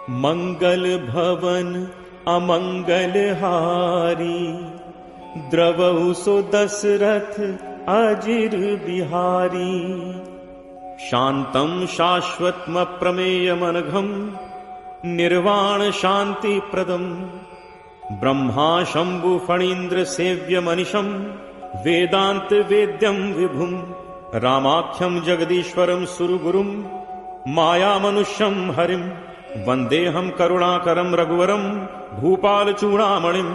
मंगल भवन अमंगल हारी, द्रवहु सो दशरथ अजिर बिहारी। शांतं शाश्वतम प्रमेयमनघम, निर्वाण शांति प्रदम। ब्रह्मा शंभु फणीन्द्र सेव्य मनिशम, वेदांत वेद्यम विभुम। रामाख्यम जगदीश्वरम सुरगुरुम, माया मनुष्यम हरिम। वंदेहम करुणाकरम रघुवरम, भूपाल चूड़ामणिम।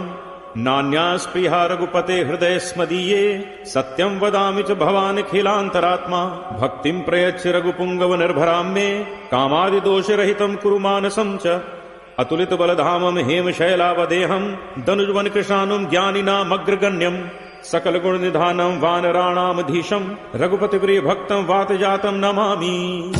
नान्यास्पृहा रघुपते हृदय स्मदीये, सत्यं वदामि च भवान् खिलान्तरात्मा। भक्तिं प्रयच्छ रघुपुंगव निर्भरां मे, कामादि दोष रहितं कुरु मानसं च। अतुलित बलधामं हेमशैलावदेहं, दनुजवन कृशानुं ज्ञानिनामग्रगण्यं। सकल गुण निधानं वानराणामधीशं, रघुपति प्रिय भक्तं वातजातं नमामि।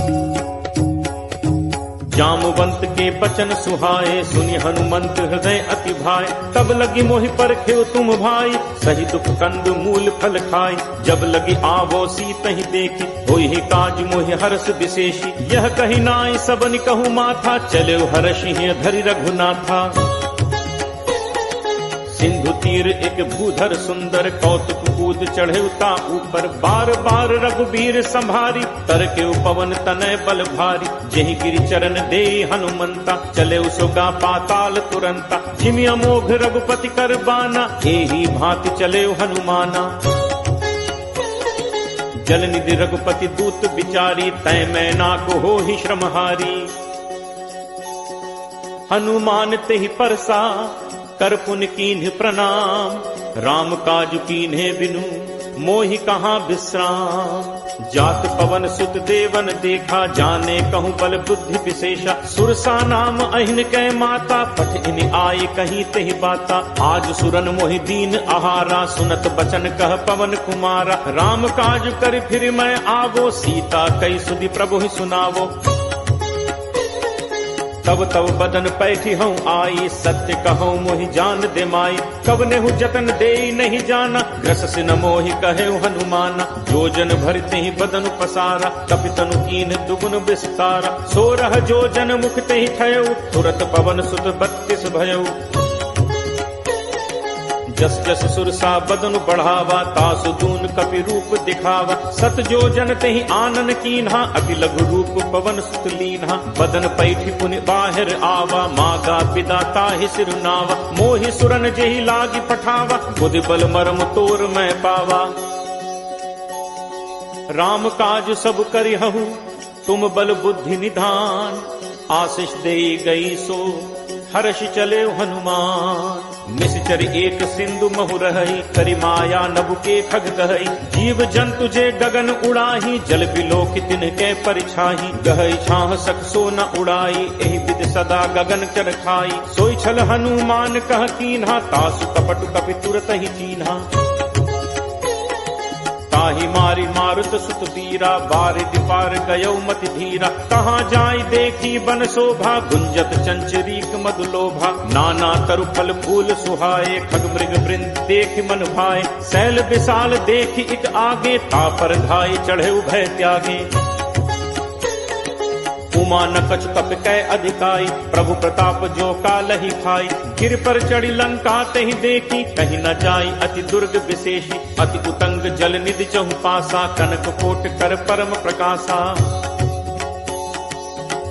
जामवंत के बचन सुहाए, सुनि हनुमंत हृदय अति भाए। तब लगी मोहि परखियो तुम भाई, सही दुख कंद मूल फल खाई। जब लगी आवो सीतहि देखी, होई ही काज मोहि हर्ष विशेषी। यह कही नाई सबनि कहूँ माथा, चले हर्षि धरि रघुनाथा। सिंधु तीर एक भूधर सुंदर, कौतुक कूद चढ़े उता ऊपर। बार बार रघुबीर संभारी, तर के पवन तनय बल भारी। जेहि गिरि चरण दे हनुमंता, चले उसोगा पाताल तुरंता। जिमि अमोघ रघुपति कर बाना, एही भांति चले हनुमाना। जल निधि रघुपति दूत विचारी, तय मैना को हो ही श्रमहारी। हनुमान तेहि परसा, कर पुन कीन्ह प्रणाम। राम काज कीन्हे बिनु, मोहि कहाँ विश्राम। जात पवन सुत देवन देखा, जाने कहूँ बल बुद्धि विशेषा। सुरसा नाम अहिन कै माता, पठ इन आए कहीं तेहि बाता। आज सुरन मोहि दीन आहारा, सुनत बचन कह पवन कुमारा। राम काज कर फिर मैं आवो, सीता कई सुधि प्रभु ही सुनावो। तब तब बदन पैठी हूँ आई, सत्य कहूँ मोहि जान दे माई। कब नेहु जतन दे नहीं जाना, ग्रस सिन मोहि कहे हनुमाना। जो जन भरते ही बदन पसारा, कपितनु कीन दुगुन विस्तारा। 16 जो जन मुख ते ही थयऊ, तुरत पवन सुत 32 भयऊ। जस जस सुरसा बदन बढ़ावा, तासु दून कपि रूप दिखावा। सत जो जन तेहि आनन कीन्हा, अति लघु रूप पवन सुत लीन्हा। बदन पैठी पुनि बाहिर आवा, मागा पिदा ताहि सिरुनावा। मोहि सुरन जेहि लागी पठावा, बुद्धि बल मरम तोर मैं पावा। राम काज सब करिहु, तुम बल बुद्धि निधान। आशीष दे गई सो, हर्ष चले हनुमान। निश्चर एक सिंधु महु रही, करि माया नभु के खग कहई। जीव जंतु जे गगन उड़ाही, जल बिलोक तिनके परिछाही। गहई छाह सख सो न उड़ाई, एहि विधि सदा गगन चर खाई। सोई छल हनुमान कह कीन्हा, तासु कपट कपि तुरत ही चीन्हा। ताहि मारी मारुत सुत बीरा, बारिधि पार गयो मति धीरा। कहाँ जाय देखी बन शोभा, गुंजत चंचरीक मधुलोभा। नाना तरु फल फूल सुहाए, खग मृग वृंद देख मन भाए। शैल विशाल देखी इक आगे, तापर घाय चढ़े भय त्यागे। उमा न कछ कप कै अधिकाई, प्रभु प्रताप जो कालहि खाई। गिर पर चढ़ी लंका तेहि देखी, कहीं न जाई अति दुर्ग विशेषी। अति उतंग जल निधि चहु पासा, कनक कोट कर परम प्रकाशा।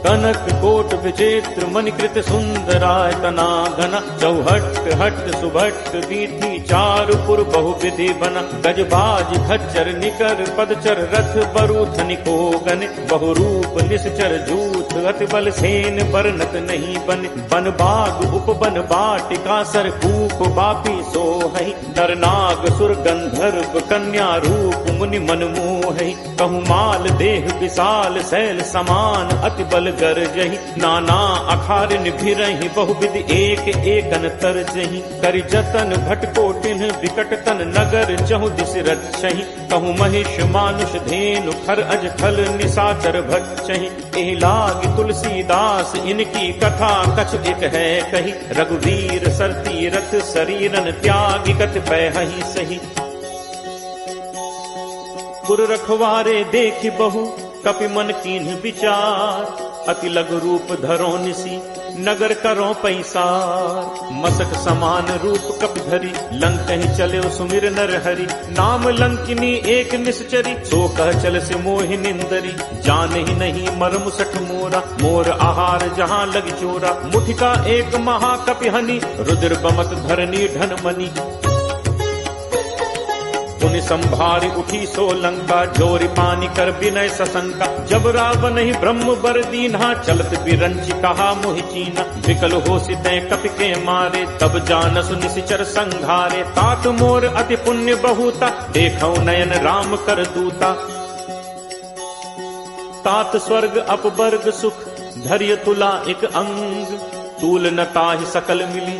कनक कोट विचित्र मणिकृत सुंदरायतना घना। चौहट हट सुभट वीथी, चारुपुर बहुविधि बना। गजबाज खच्चर निकर पदचर, रथ बरु धनिको गन। बहुरूप निश्चर जूथ, अति बल सेन बरनत नहीं बन। बन बाग उपवन बाटिका, सर कूप बापी सोहई। नर नाग सुर गंधर्व कन्या, रूप मुनि मन मोहई। कहूँ माल देह विशाल, शैल समान अति बल गरजहि। नाना अखारिन भिरहि, बहुविधि एक एकन तरजहि। करि जतन भटकोटिन, विकट तन नगर चहु दिस रक्षहि। कहूँ महिष मानुष धेनु, खर अज खल निशाचर भक्षहि। एहि लागी तुलसीदास, इनकी कथा कछ एक है कही। रघुवीर सर तीरथ, शरीरन त्यागी कत पैहि सही। गुर रखवारे देखि बहु, कपि मन कीन्ह विचार। अति लघु रूप धरो निसी नगर करो पैसार। मसक समान रूप कपि धरी लंक ही चले सुमिर नर हरि। नाम लंकिनी एक निश्चरी सो कह चल से मोहि निंदरी। जान ही नहीं मर्म सठ मोरा मोर आहार जहाँ लग चोरा। मुठिका एक महाकपि हनि रुद्र बमक धरनी धन मनी। पुनि संभारी उठी सो लंका जोरी पानी कर विनय सशंका। जब रावण ही ब्रह्म बर दीन्हा चलत बिरंच कहा मोहि चीना। विकल हो सितै कपि के मारे तब जानसु निशिचर संघारे। तात मोर अति पुण्य बहुता देखौ नयन राम कर दूता। तात स्वर्ग अपवर्ग सुख धैर्य तुला एक अंग। तूल न ताहि सकल मिली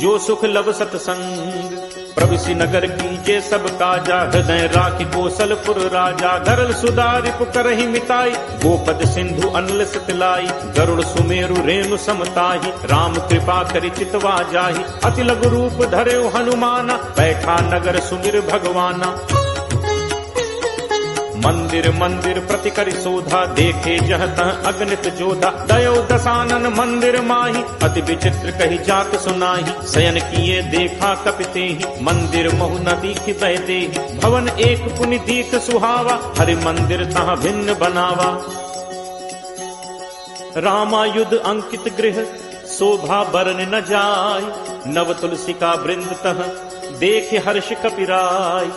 जो सुख लब सतसंग। प्रविशि नगर कीजे सब काजा हृदय राखि कौशलपुर राजा। गरल सुधारि पुकरहि मिताई गोपद सिंधु अनल सतलाई। गरुड़ सुमेरु रेणु समताहि राम कृपा करि चितवा जाहि। अति लघु रूप धरे हनुमाना बैठा नगर सुमिर भगवाना। मंदिर मंदिर प्रति करि शोधा देखे जह तह अगणित जोधा। दयो दसानन मंदिर माही अति विचित्र कही जात सुनाही। शयन किए देखा कपिते ही मंदिर महु न दीखि बहते। भवन एक पुनि दीख सुहावा हरि मंदिर तहाँ भिन्न बनावा। रामायुध अंकित गृह शोभा बरन न जाय। नव तुलसिका वृंद तह देख हर्ष कपिराय।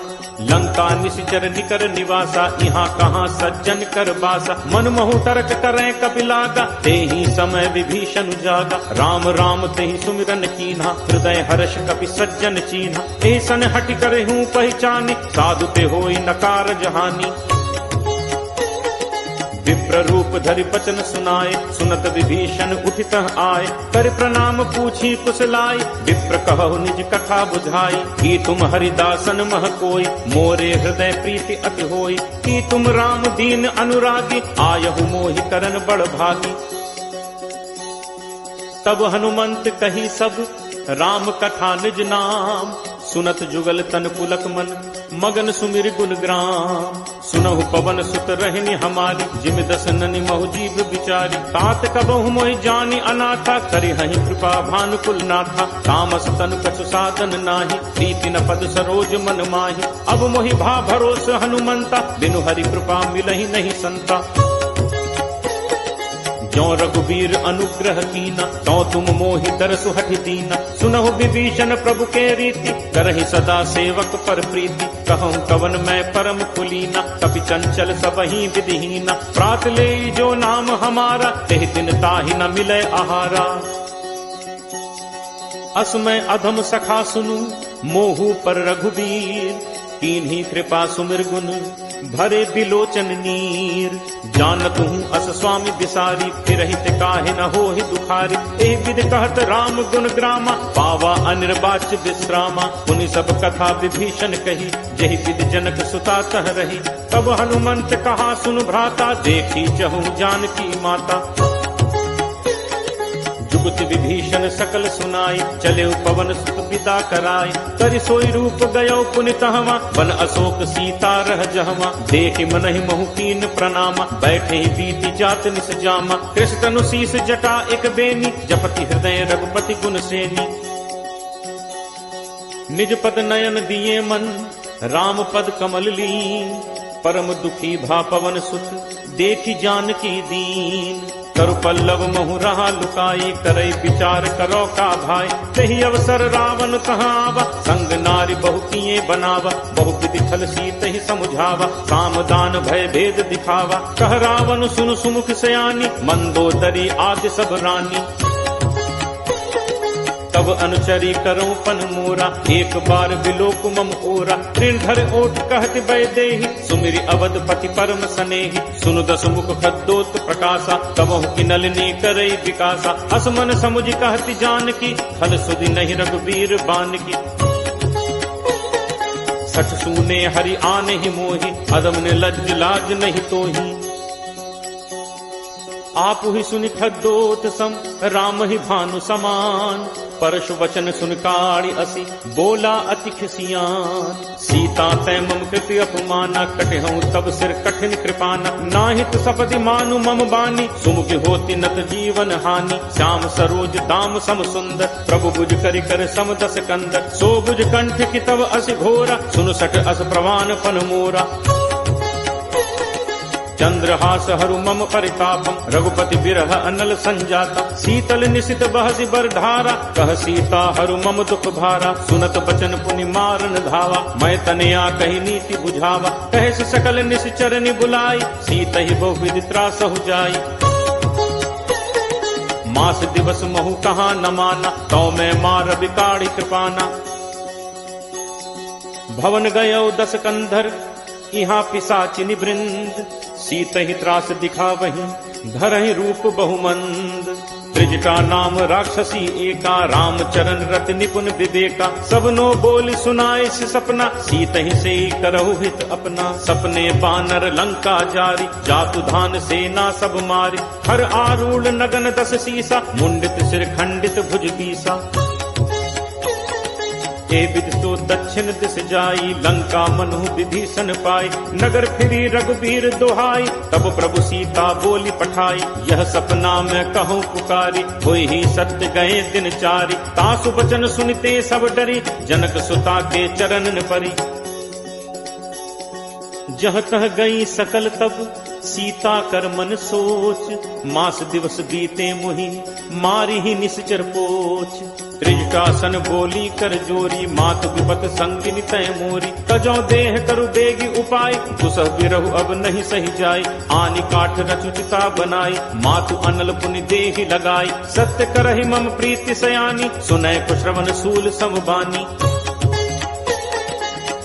लंका निशिचर निकर निवासा यहाँ कहाँ सज्जन कर बासा। मन महु तर्क करें कपिलागा ते ही समय विभीषण जागा। राम राम ते ही सुमिरन कीन्हा हृदय हर्ष कपि सज्जन चीन्हा। ऐसन हटि करे हूँ पहचानी साधु ते होई नकार जहानी। विप्र रूप धरि बचन सुनाए सुनत विभीषण उठित आए। कर प्रणाम पूछी कुशलाई विप्र कहु निज कथा बुझाई। कि तुम हरिदासन मह कोई मोरे हृदय प्रीति अति होई। कि तुम राम दीन अनुरागी आयहु मोहि करन बड़ भागी। तब हनुमंत कही सब राम कथा निज नाम। सुनत जुगल तन पुलक मन मगन सुमिर गुण ग्राम। सुनहु पवन सुत रहनी हमारी जिम दस ननि महु जीव बिचारी। तात कबहु मोहि जानी अनाथा करि हहि कृपा भानुकुल नाथा। तामस तनु कछु साधन नाही प्रीति न पद सरोज मन माही। अब मोहि भा भरोस हनुमंता बिनु हरि कृपा मिलहि नहीं संता। जो रघुवीर अनुग्रह कीना तो तुम मोहि दरसु हठि दीना। सुनहु विभीषण प्रभु के रीति करहि सदा सेवक पर प्रीति। कहूँ कवन मैं परम कुलीना कपि चंचल सबहि विधिहीना। प्रात ले जो नाम हमारा तेहि दिन ताहि न मिले आहारा। असमय अधम सखा सुनु मोहु पर रघुवीर। कीन्ही कृपा सुमिर गुण भरे बिलोचन नीर। जानत हूँ अस स्वामी बिसारी फिरहित काहे न होहि दुखारी। एहि विध कहत राम गुण ग्रामा पावा अनिर्वाच्य विश्रामा। पुनि सब कथा विभीषण कही जेहि विधि जनक सुता तह रही। तब हनुमंत कहा सुन भ्राता देखी चहु जानकी माता। जुगति विभीषण सकल सुनाई चले पवन सुत पिता कराई। करि सोई रूप गयो पुनि तहवा वन अशोक सीता रह जहवा। देखि मनहि महु कीन प्रणामा बैठे ही बीती जात निस जामा। कृष्ण तनु शीस जटा एक बेनी जपति हृदय रघुपति गुण सेनी। निज पद नयन दिए मन राम पद कमल लीन। परम दुखी भा पवन सुत देखि जानकी दीन। करु पल्लव महु रहा लुकाई करई विचार करो का भाई। तही अवसर रावण कहावा संग नारी बहु किए बनावा। बहु विधि छल सीत ही समुझावा साम दान भय भेद दिखावा। कह रावण सुन सुमुख सयानी मंदोदरी आदि सब रानी। तब अनुचरी करो पन मोरा एक बार बिलोक मम ओरा। तृणधर ओठ कहत बैदेहि सुमिरि अवधपति परम सनेहि। सुनु दस मुख खद्दोत प्रकाशा कबहु की नलिनी करई विकासा। असमन समुझ कहति जानकी खल सुधि नहीं रघुवीर बानकी। सठ सूने हरि आने ही मोहि अदम ने लज्ज लाज नहीं तोहि। आप ही सुनि खद्दोत सम राम ही भानु समान। परशु वचन सुन काढ़ी असी बोला अति खिसियान। सीता तै मम कृति अपमाना कटहूँ तब सिर कठिन कृपाना। नाहित सपदि मानु मम बानी सुमुख होती नत जीवन हानि। श्याम सरोज दाम सम सुंदर प्रभु बुझ करि कर सम दस कंदर। सो बुझ कंठ की तब अस घोरा सुन सट अस प्रवान पन मोरा। चंद्रहास हरु मम परितापम रघुपति बिरह अनल संजाता। शीतल निशित बहसि बर धारा कह सीता हरु मम दुख भारा। सुनत बचन पुनि मारन धावा मैं तनया कही नीति बुझावा। कह सकल निश्चर नि बुलाई सीत ही बहु विधि त्रासहु जाई। मास दिवस महु कहा न माना तो मैं मार बिकाड़ी कृपाना। भवन गयो दस कंधर यहाँ पिशाचिनी वृंद। सीत ही त्रास दिखा वहीं धरहि रूप बहुमंद। त्रिजटा नाम राक्षसी एका राम चरण रत निपुण विवेका। सबनो बोल सुनाए से सपना सीत ही से करहु हित अपना। सपने बानर लंका जारी जातु धान सेना सब मारी। हर आरूढ़ नगन दस सीसा मुंडित सिर खंडित भुज बीसा। विदितो दक्षिण दिस जाई लंका मनु विभीषण पाई। नगर फिरी रघुबीर दोहाई तब प्रभु सीता बोली पठाई। यह सपना मैं कहूँ पुकारी होई ही सत्य गए दिन चारी। तासु वचन सुनते सब डरी जनक सुता के चरणन परी। जह तह गई सकल तब सीता कर मन सोच। मास दिवस बीते मुहि मारी ही निश्चर पोच। त्रिजटासन बोली कर जोरी मात विपत संगिनी तय मोरी। तजो देह करु बेगी उपाय दुसह बिरहु अब नहीं सही जाय। आनि काठ रचुचिता बनाई मातु अनल पुनि देहि लगाई। सत्य करहि मम प्रीति सयानी सुनय कुश्रवण सूल समबानी।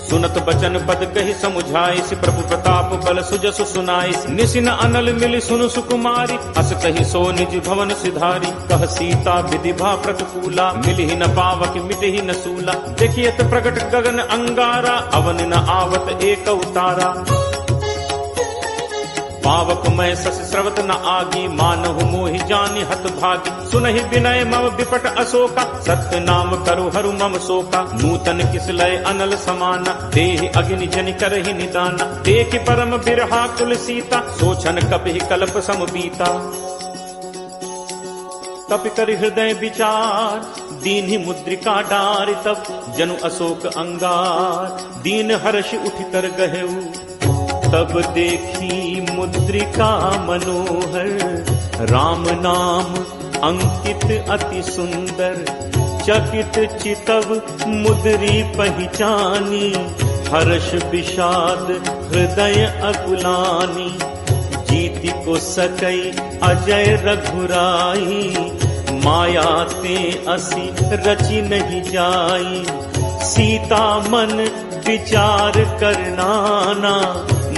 सुनत बचन पद कही समुझाई सि प्रभु प्रताप बल सुजसु सुनाई। निसिन अनल मिली सुनु सुकुमारी अस कही सो निज भवन सिधारी। कह सीता विधि भा प्रतिकूला मिलि न पावक मिटहि न सूला। देखियत प्रगट गगन अंगारा अवन न आवत एक उतारा। पावक मैं सस स्रवत न आगी मानहु मोहि जानि हत भागी। सुनहि विनय मम विपट अशोका सत्य नाम करु हरु मम शोका। नूतन किसलय अनल समाना देहि अग्नि जनि करहि निदाना। देखि परम बिरहा कुल सीता सोचन कपि कल्प सम बीता। तपि कर हृदय विचार दीन्हि मुद्रिका डारि तब जनु अशोक अंगार। दीन हर्ष उठ कर गहेऊ तब देखी मुद्रिका मनोहर। राम नाम अंकित अति सुंदर चकित चितव मुद्री पहचानी। हर्ष विषाद हृदय अकुलानी जीति को सकई अजय रघुराई। माया ते असी रचि नहीं जाई। सीता मन विचार करनाना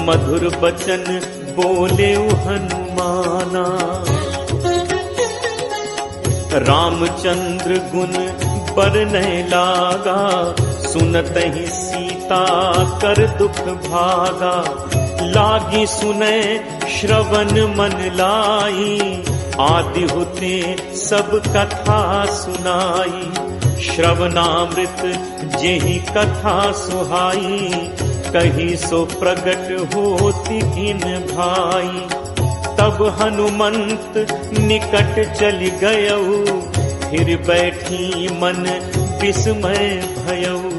मधुर बचन बोले हनुमाना। रामचंद्र गुण बरनय लागा सुनत ही सीता कर दुख भागा। लागी सुने श्रवण मन लाई आदि होते सब कथा सुनाई। श्रवणामृत जेहि कथा सुहाई कही सो प्रगट होती किन भाई। तब हनुमंत निकट चली गयऊ फिर बैठी मन विस्मय भयऊ।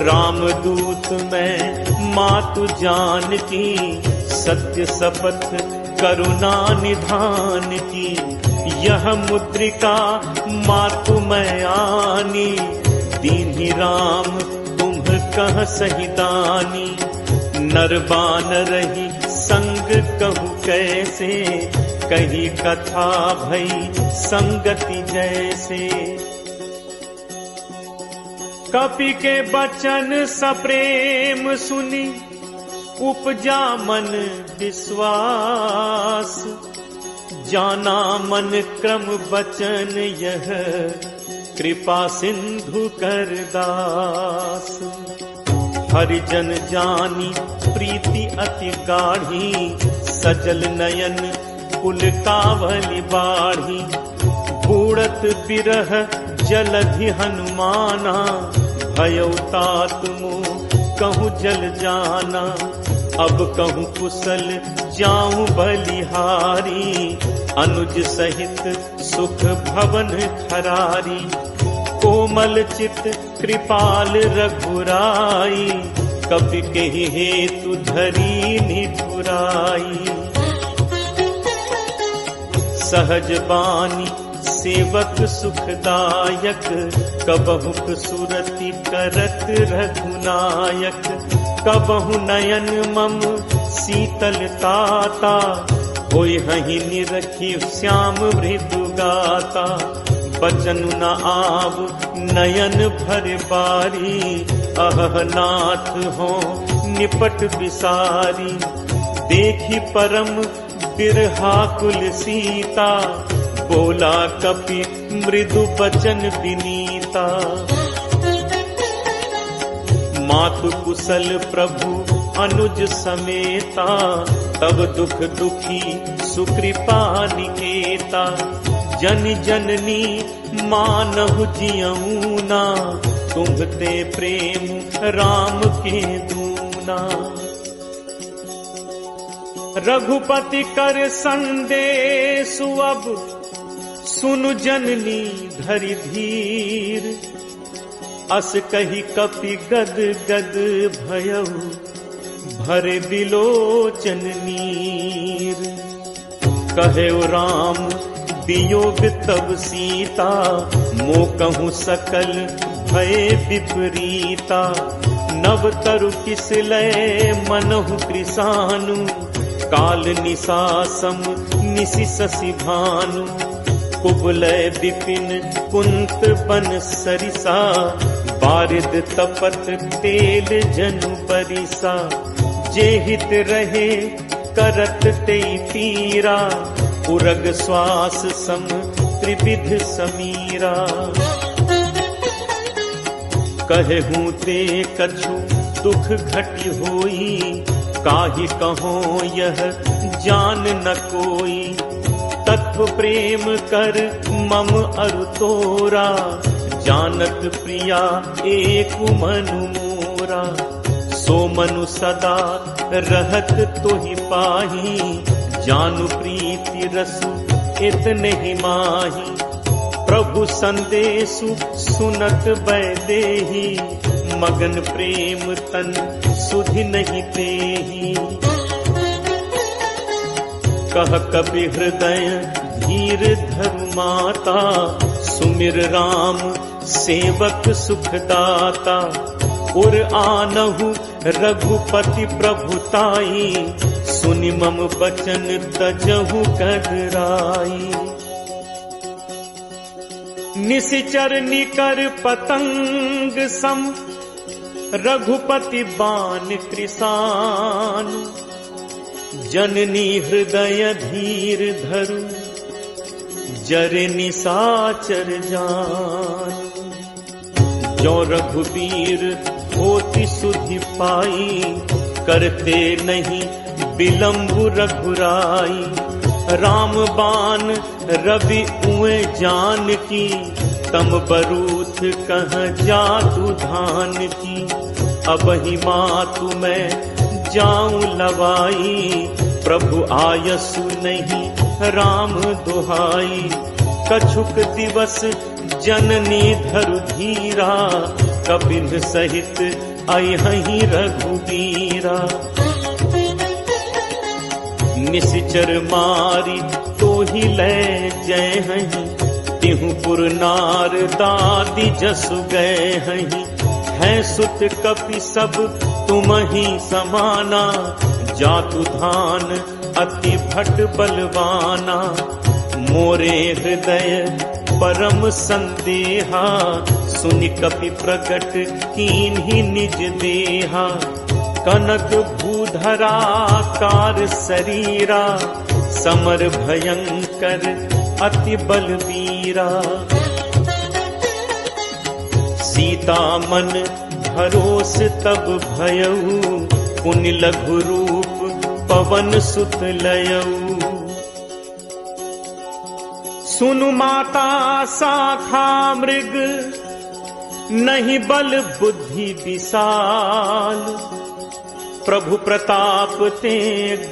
रामदूत मैं मातु जानकी सत्य शपथ करुणा निधान की। यह मुद्रिका मातु मैं आनी दीन्हि राम तुम कह सहिदानी। नरबान रही संग कहु कैसे कही कथा भई संगति जैसे। कपि के बचन सप्रेम सुनी उपजा मन विश्वास। जाना मन क्रम बचन यह कृपा सिंधु कर दास। हरिजन जानी प्रीति अति गाढ़ी सजल नयन कुल कावली बाढ़ी। बूढ़त बिरह जलधि हनुमाना, भयउ तात मोह कहूँ जल जाना। अब कहूँ कुशल जाऊं बलिहारी, अनुज सहित सुख भवन खरारी। कोमल चित कृपाल रघुराई, कपि केहि हेतु धरी निठुराई। सहज बानी सेवक सुखदायक, कबहुक सुरति करत रघुनायक। कबहु नयन मम शीतल ताता, होय हहि निरखी श्याम मृदु गाता। बचन न आव नयन भर बारी, अहह नाथ हो निपट बिसारी। देखी परम बिरहा कुल सीता, बोला कपि मृदु बचन विनीता। मातु कुशल प्रभु अनुज समेता, तब दुख दुखी सुकृपा निकेता। जन जननी मानहु जियऊना, तुम्हते प्रेम राम के दूना। रघुपति कर संदेशु अब, सुनु जननी धरि धीर। अस कही कपि गद गद भयउ, भरे बिलोचन नीर। कहे राम वियोग तब सीता, मो कहूँ सकल भय विपरीता। नव तरु किस लय मनहु कृसानु, काल निसासम निसि शशि भानु। कुबलय विपिन कुंत बन सरिसा, बारिद तपत तेल जनु परिसा। जे हित रहे करत ते पीरा, उरग श्वास सम त्रिविध समीरा। कहूँ ते कछु दुख घटि होई, काहि कहो यह जान न कोई। तत्व प्रेम कर मम अरु तोरा, जानत प्रिया एक मनु मोरा। सो मनु सदा रहत तोहि पाही, जानु प्रीति रसु इतने ही माही। प्रभु संदेशु सुनत वैदेही, मगन प्रेम तन सुधि नहीं तेही। कह कपि हृदय धीर धरु माता, सुमिर राम सेवक सुखदाता। उर आनहु रघुपति प्रभुताई, सुनि मम बचन तजहु कदराई। निशिचर निकर पतंग सम, रघुपति बान कृसान। जननी हृदय धीर धरु, जरे निशाचर जान। जो रघुबीर होति सुधि पाई, करते नहीं विलंबु रघुराई। राम बान रवि उए जान की, तम बरूथ कह जातु धान की। अब ही मातु मैं जाऊं लवाई, प्रभु आयसु नहीं राम दुहाई। कछुक दिवस जननी धरु धीरा, कपिन सहित अयहि रघुबीरा। निशिचर मारी तो ही ले जय हहीं, तिहु पुर नार दादी जसु गए हहीं। है सुत कपि सब तुम ही समाना, जातु धान अति भट बलवाना। मोरे हृदय परम संदेहा, सुनि कपि प्रकट कीन्हि निज देहा। कनक भूधराकार शरीरा, समर भयंकर अति बलवीरा। सीता मन भरोस तब भयऊ, पुनि लघु रूप पवन सुत लयऊ। सुनु माता शाखा मृग, नहीं बल बुद्धि विशाल, प्रभु प्रताप ते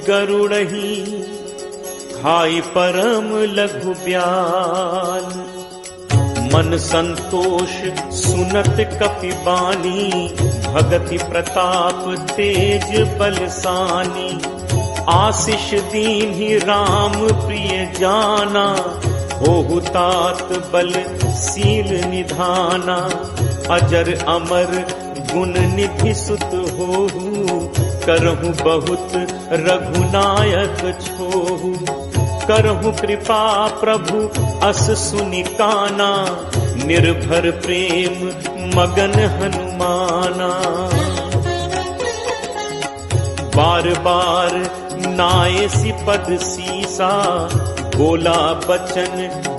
गरुड़ही, खाई परम लघु ब्याल। मन संतोष सुनत कपि बानी, भगति प्रताप तेज बलसानी। आशीष दीन्हि राम प्रिय जाना, होहु तात बल सील निधाना। अजर अमर गुण निधि सुत होहु, करहु बहुत रघुनायक छोहु। करहु कृपा प्रभु अस सुनि काना, निर्भर प्रेम मगन हनुमाना। बार बार नायसी पद सीसा, बोला बचन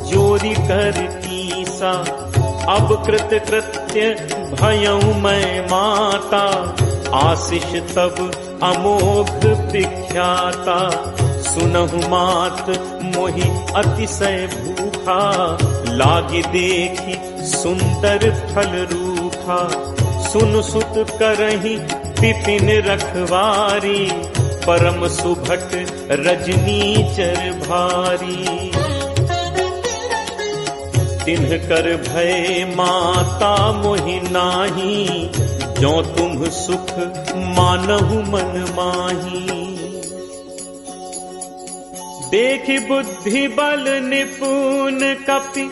जोरी कर तीसा। अब कृत कृत्य भयउ मैं माता, आशीष तब अमोघ विख्याता। सुनहु मात मोहि अतिशय भूखा, लागी देखी सुंदर फल रूखा। सुन सुत करहि विपिन रखवारी, परम सुभट रजनीचर भारी। तिन्ह कर भय माता मोहि नाही, जो तुम सुख मानहु मन माही। देखि बुद्धि बल निपुण कपि,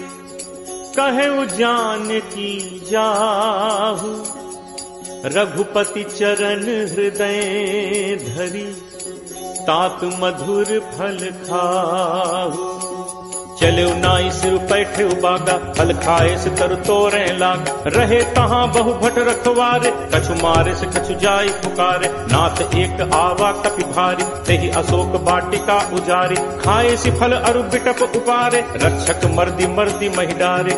कहु जानकी जाहु। रघुपति चरण हृदय धरि, तात मधुर फल खाहु। चलो नाई सिर पैठे बागा, फल खाए से तर तोरे लाग। रहे तहाँ बहु भट रखवारे, कछु मारे से कछु जाई पुकारे। नाथ एक आवा कपि भारी, तेहि अशोक वाटिका उजारी। खाए सी फल अरु बिटप उपारे, रक्षक मर्दी मर्दी महि डारे।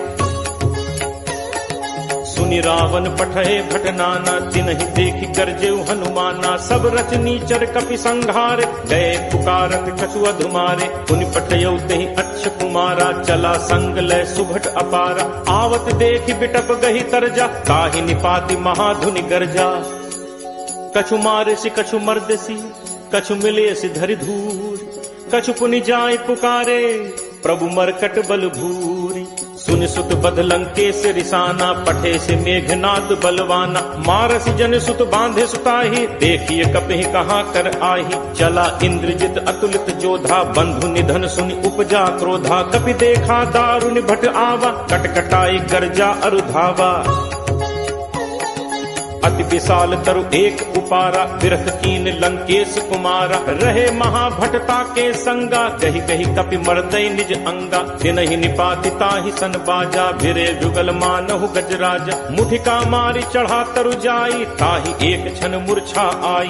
सुनि रावण पठे भट नाना, तिन्हि देखि गर्जेउ हनुमाना। सब रचनीचर कपि संघार, गए पुकारत कछु अधुमारे। पुनि पठयउ तेहि अच्छ कुमारा, चला संग लय सुभट अपारा। आवत देखि बिटप गहि तरजा, ताहि निपाति महाधुनि गर्जा। कछु मारे सि कछु मर्दसी, कछु मिले सि धरि धूर। कछु पुनि जाय पुकारे, प्रभु मरकट बल भूरी। सुन सुत बध लंकेश रिसाना, पठे से मेघनाद बलवाना। मारस जन सुत बांधे सुताही, देखिए कपि कहाँ कर आही। चला इंद्रजित अतुलित जोधा, बंधु निधन सुनि उपजा क्रोधा। कपि देखा दारुनि भट आवा, कटकटाई गर्जा अरु धावा। अति विशाल तरु एक उपारा, विरथ कीन लंकेश कुमारा। रहे महाभटता के संगा, कही कही कपि मर्दय निज अंगा। तिनहि निपाति ताहि सन बाजा, भिरे जुगल मानहु गजराजा। मुठिका मारी चढ़ा तरु जाई, ताहि एक क्षण मूर्छा आई।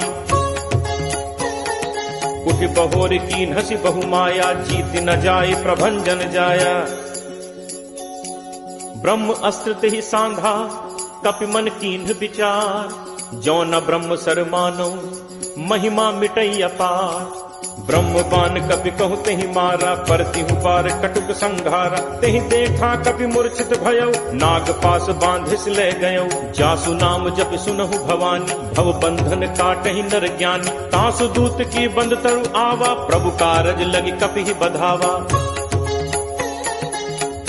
उठि बहोर कीन हसी बहु माया, जीत न जाय प्रभंजन जाया। ब्रह्म अस्त्र तेहि सांधा, कपि मन कीन्ह विचार। जो न ब्रह्म सर मानो, महिमा मिटई अपार। ब्रह्म बान कपि कहु तेहि मारा, परतिहु पार कटुक संघारा। तेहि देखा कपि मूर्छित भयउ, नाग पास बांधिस ले गयउ। जासु नाम जप सुनहु भवानी, भव बंधन काटहि नर ज्ञानी। तासु दूत की बंद तरु आवा, प्रभु कारज लगी कपि ही बधावा।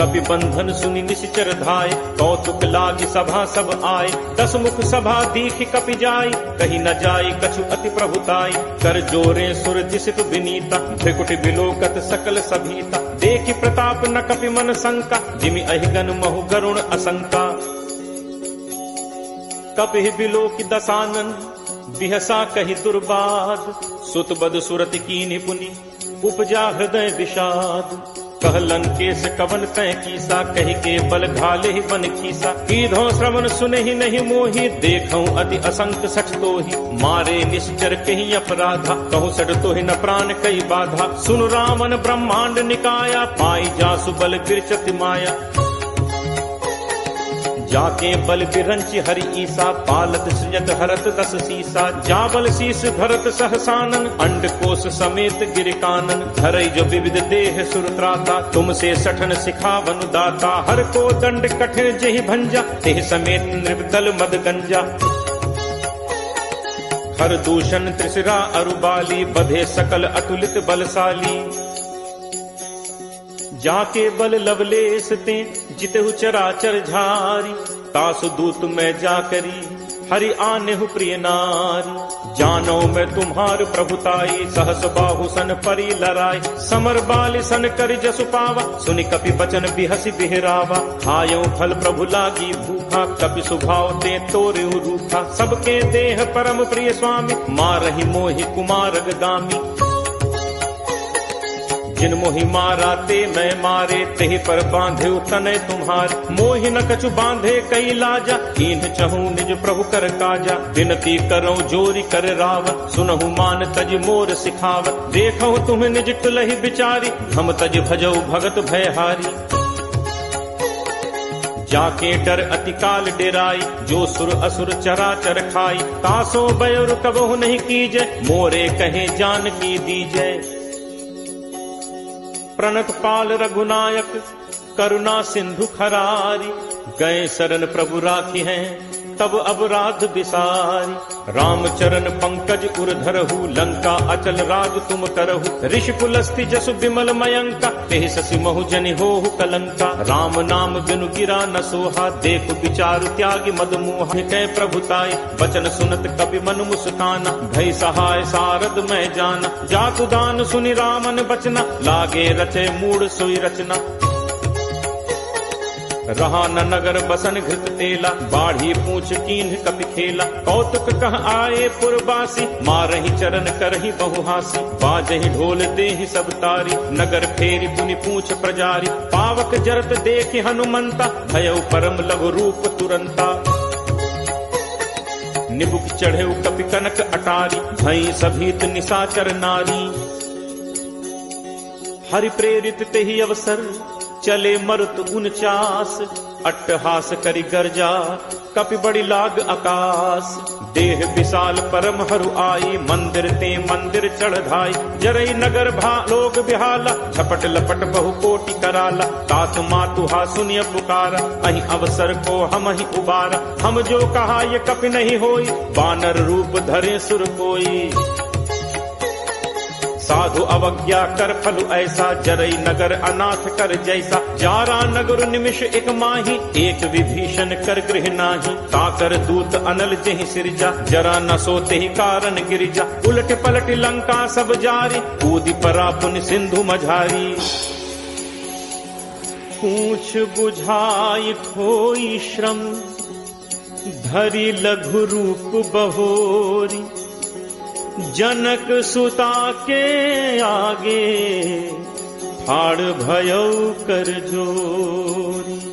कपि बंधन सुनि निश्चर धाय, कौतुक लागी सभा सब आए। दस मुख सभा दीखि कपि जाय, कही न जाय कछु अति प्रभुताई। कर जोरे सुर दिसित विनीता, त्रिकुटि बिलोकत सकल सभीता। देखि प्रताप न कपि मन शंका, जिमि अहिगन महु गरुण असंका। कपि बिलोकि दसानन, बिहसा कहि दुर्बाद। सुत बद सुरति कीन्हि पुनि, उपजा हृदय विषाद। कह लंकेश कवन तय कीसा, कही के बल घाले ही बन कीसा। कीधो श्रवण सुने ही नहीं मोही, देखऊं अति असंक सच तोही। मारे निश्चर कही अपराधा, कहूँ सड तोहि न प्राण कई बाधा। सुन रावण ब्रह्मांड निकाया, पाई जासु बल गिरचति माया। जाके बल बिरंचि हरि ईसा, पालत सृजत हरत 10 सीसा। जाबल शीस भरत सहसानन, अंड कोश समेत गिर कानन। धरई जो विविध देह सुरत्राता, तुमसे सठन सिखावन दाता। हर को दंड कठिन जेहि भंजा, तेह समेत नृपदल मद गंजा। हर दूषण त्रिशिरा अरुबाली, बधे सकल अतुलित बलशाली। जाके बल लवलेस ते, जितहु चराचर झारी। तासु दूत मैं जाकरी, हरि आनेहु प्रिय नारी। जानो मैं तुम्हार प्रभुताई, सहस बाहु सन परी लराई। समर बाल सन कर जसु पावा, सुनि कपि बचन बिहसि बिहरावा। खायो फल प्रभु लागी भूखा, कपि सुभाव ते तोरेउ रूखा। सबके देह परम प्रिय स्वामी, मारहि मोहि कुमारग गामी। जिन मोहि मारा ते मैं मारे, तेहि पर बांधे तनय तुम्हारे। मोहि न कछु बांधे कई लाजा, कीन्ह चहु निज प्रभु कर काजा। विनती करऊं जोरी कर रावत, सुनहु मान तज मोर सिखावत। देखहु तुम निज तुलहि बिचारी, हम तज भजऊ भगत भयहारी। जाके डर अति काल डेराई, जो सुर असुर चराचर खाई। तासो बयोर कबहु नहीं कीजय, मोरे कहे जान की दीजय। प्रणत पाल रघुनायक, करुणा सिंधु खरारी। गए शरण प्रभु राखी हैं, तब अपराध बिसारी। रामचरण पंकज उर धरहु, लंका अचल राज तुम करहु। ऋषि कुलस्ति जसु विमल मयंका, तेहि शशि महु जनि होहु कलंका। राम नाम बिनु गिरा न सोहा, देखु विचारु त्यागी मद मोहा। कै प्रभुताई वचन सुनत कपि मन मुस्काना, भई सहाय सारद मैं जाना। जातु दान सुनि रामन बचना, लागे रचे मूड सोई रचना। रहा न नगर बसन घृत तेला, बाढ़ी पूछ कीन्ह कपि खेला। कौतुक कह आए पुरबासी, मारहि चरण करहि बहुहासी। बाजहि ढोल देहि सब तारी, नगर फेरी पुनि पूछ प्रजारी। पावक जरत देखि हनुमंता, भयउ परम लघु रूप तुरंता। निबुक चढ़ेउ कपि कनक अटारी, भई सभीत निशाचर नारी। हरि प्रेरित तेहि अवसर, चले मरुत 49। अट्टहास करि गर्जा, कपि बड़ी लाग आकाश। देह विशाल परम हरु आई, मंदिर ते मंदिर चढ़ धाई। जरई नगर भा लोग बिहाला, झपट लपट बहु कोटि कराला। तात मातु हा सुनिय पुकारा, अहि अवसर को हम ही उबारा। हम जो कहा ये कपि नहीं होई, बानर रूप धरे सुर कोई। साधु अवज्ञा कर फलु ऐसा, जरई नगर अनाथ कर जैसा। जारा नगर निमिष एक माही, एक विभीषण कर गृह नाही। ताकर दूत अनल जेहि सिरजा, जरा न सोते ही कारण गिरिजा। उलट पलट लंका सब जारी, कूदी परा पुनि सिंधु मझारी। पूछ बुझाई खोई श्रम, धरि लघु रूप बहोरी। जनक सुता के आगे, फाड़ भयउ कर जोरी।